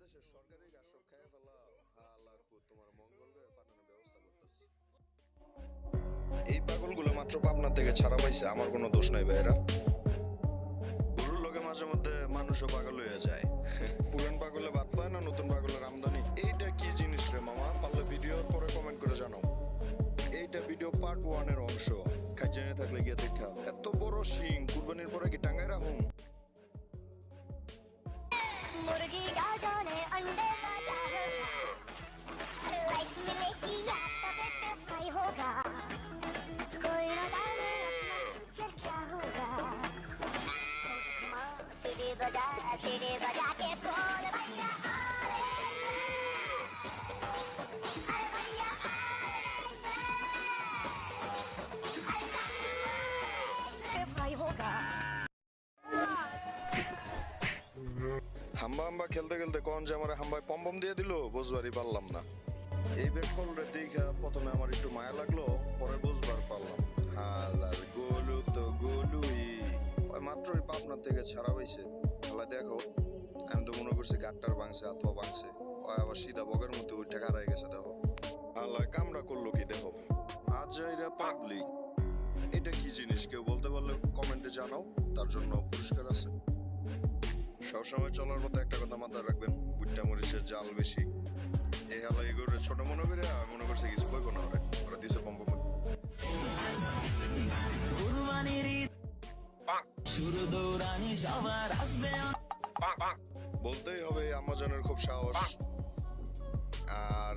বাংলাদেশের সরকারি গাছ সব খাইয়া ফেলা আল্লাহর পুত তোমার মঙ্গল গ্রহে পাঠানোর ব্যবস্থা করতেছে। এই পাগলগুলো মাত্র পাবনা থেকে ছাড়া পাইছে, আমার কোনো দোষ নাই ভাইরা। গরুর লোকে মাঝে মধ্যে মানুষও পাগল হয়ে যায়। পুরান পাগলে বাদ পায় না, নতুন পাগলের আমদানি। এইটা কি জিনিস রে মামা? পারলে ভিডিওর পরে কমেন্ট করে জানাও। এইটা ভিডিও পার্ট 1 এর অংশ। খাইজানে থাকলে গিয়ে দেখা। এত বড় শিং কুরবানির পরে কি টাঙ্গায় রাখুন? मुर्गी का जाने अंडे का क्या होगा, लाइफ मिलेगी या तब फ्राई होगा, कोई न जाने अपना फ्यूचर क्या होगा। सीढ़ी बजा के बोल भैया फ्राई होगा। হাম্বা হাম্বা খেলতে খেলতে কোন যে আমার হাম্বায় পম্পম দিয়ে দিল বুঝবারই পারলাম না। এই ব্যাগ কলরে দেখা প্রথমে আমার একটু মায়া লাগলো, পরে বুঝবার পারলাম হালার গোলু তো গোলুই। ওই মাত্রই পাবনা থেকে ছাড়া পাইছে। খেলা দেখো, আমি তো মনে করছি গাট্টার ভাঙছে অথবা ভাঙছে, ওই আবার সিধা বগের মধ্যে উঠে কারাই গেছে। দেখো আল্লাহ কামড়া করলো কি দেখো। আজ এরা পাবলিক, এটা কি জিনিস কেউ বলতে পারলে কমেন্টে জানাও, তার জন্য পুরস্কার আছে। সবসময় চলার পথে একটা কথা মাথায় রাখবেন, বুট্টা মরিচের জাল বেশি। এই হালা এগুলো ছোট মনে করে আমি মনে করছি কিছু বইবো না, ওরা দিছে পম্প। বলতেই হবে আমাজনের খুব সাহস। আর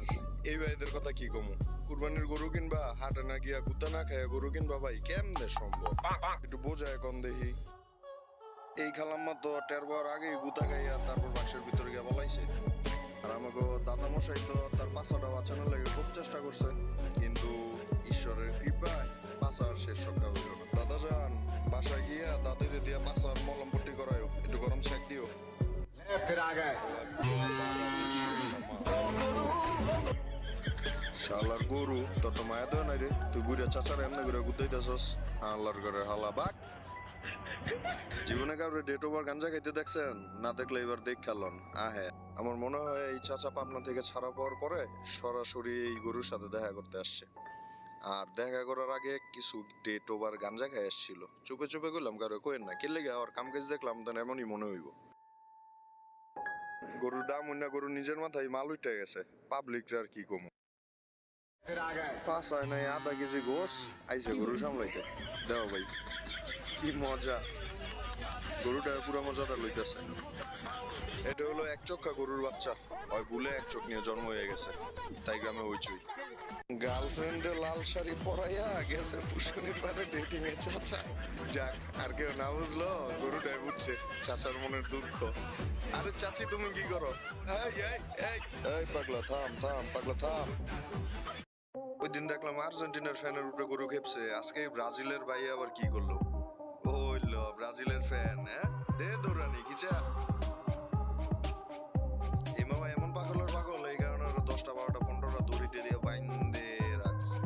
এই ভাইদের কথা কি কমু, কুরবানির গরু কিনবা হাটে না গিয়া গুতা না খাইয়া গরু কিনবা ভাই কেমনে সম্ভব? একটু বোঝায় কম দেখি। এই খালাম্মা তো টেরবার আগেই গুতা খাইয়া তারপর বাক্সের ভিতরে গিয়ে বলাইছে। আর আমাকে দাদা মশাই তো তার পাছাটা বাঁচানোর লাগে খুব চেষ্টা করছে, কিন্তু ঈশ্বরের কৃপায় পাছার শেষ রক্ষা হইল না। দাদা যান বাসায় গিয়া দাদিরে দিয়া পাছার মলম পট্টি করায়ও, একটু গরম শেক দিও। শালার গরু তোর তো মায়া দেয় নাই রে, তুই বুড়া চাচার এমনি করে গুতাইতেছস। আল্লাহর ঘরে হালা বাক। জীবনে কাউরে ডেট ওভার গাঞ্জা খাইতে দেখছেন? না দেখলে এবার দেখ খেলন। আহে, আমার মনে হয় এই চাচা পাবনা থেকে ছাড়া পাওয়ার পরে সরাসরি এই গরুর সাথে দেখা করতে আসছে। আর দেখা করার আগে কিছু ডেট ওভার গাঞ্জা খাই আসছিল। চুপে চুপে গেলাম, কারো কইেন না কিনলে গিয়ে আর কাম কাজ দেখলাম তখন এমনই মনে হইব। গরুর দাম না, গরু নিজের মাথায় মাল উঠে গেছে। পাবলিকরা আর কি কম পাঁচায় নাই আধা কেজি গোস আইসে গরু সামলাইতে। দেও ভাই কি মজা, গরুটা পুরো মজাটা লইতেছে। এটা হলো এক চক্ষা গরুর বাচ্চা, ওই ভুলে এক চোখ নিয়ে জন্ম হয়ে গেছে, তাই গ্রামে হইচই। গার্লফ্রেন্ডে লাল শাড়ি পরাইয়া গেছে পুষ্করির পারে ডেটিং এ চাচা। যাক, আর কেউ না বুঝলো গরুটাই বুঝছে চাচার মনের দুঃখ। আরে চাচি তুমি কি করো? এই পাগলা থাম থাম, পাগলা থাম। ওই দিন দেখলাম আর্জেন্টিনার ফ্যানের উপরে গরু খেপছে, আজকে ব্রাজিলের ভাই আবার কি করলো? ওইলো ব্রাজিলের ফ্যান, হ্যাঁ দে দৌড়ানি কি চা। এই মামা এমন পাগলের পাগল, এই কারণে 10টা 12টা 15টা দড়িতে দিয়ে বাইন্দে রাখছে।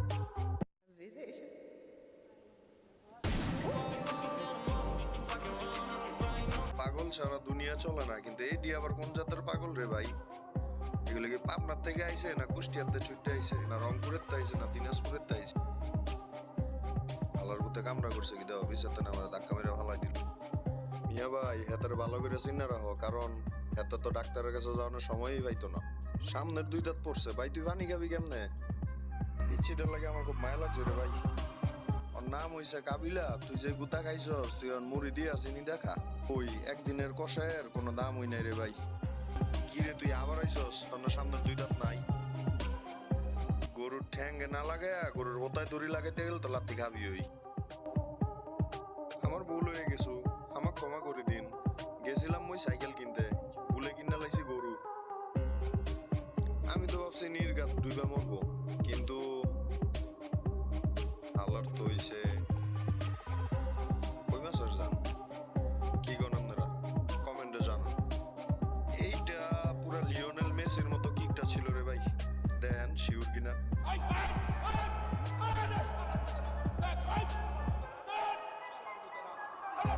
পাগল ছাড়া দুনিয়া চলে না, কিন্তু এইটি আবার কোন জাতের পাগল রে ভাই? এগুলো কি পাবনার থেকে আইছে, না কুষ্টিয়াতে ছুটে আইছে, না রংপুরের আইছে, না দিনাজপুরের আইছে? আল্লাহর বুতে কামড়া করছে কি দেওয়া বিচারতে না আমার ধাক্কা মেরে ফালাই দিল। মিয়া ভাই হেতার ভালো করে চিন্না রাখো, কারণ হেতার তো ডাক্তারের কাছে যাওয়ানোর সময়ই পাইতো না। সামনের 2 দাঁত পড়ছে ভাই, তুই পানি খাবি কেমনে? পিচ্ছিটার লাগে আমার খুব মায়া লাগছে রে ভাই। ওর নাম হইছে কাবিলা, তুই যে গুতা খাইছস তুই ওর মুড়ি দিয়ে আসিনি দেখা। ওই একদিনের কষায়ের কোনো দাম হই নাই রে ভাই। কি রে তুই আবার আইছস? তোর না সামনের 2 দাঁত নাই? গরুর ঠ্যাঙ্গে না লাগায়া গরুর বোতায় দড়ি লাগাইতে গেলে তো লাত্তি খাবি। ওই আমার ভুল হয়ে গেছো, আমাক ক্ষমা করে দিন। গেছিলাম ওই সাইকেল কিনতে, ভুলে কিনা লাইছি গরু। আমি তো ভাবছি নির্ঘাত ডুইবা মরবো, কিন্তু আল্লাহর তো হইছে। কই মাসের জান কি কোন আপনারা কমেন্টে জানান। এইটা পুরা লিওনেল মেসির মতো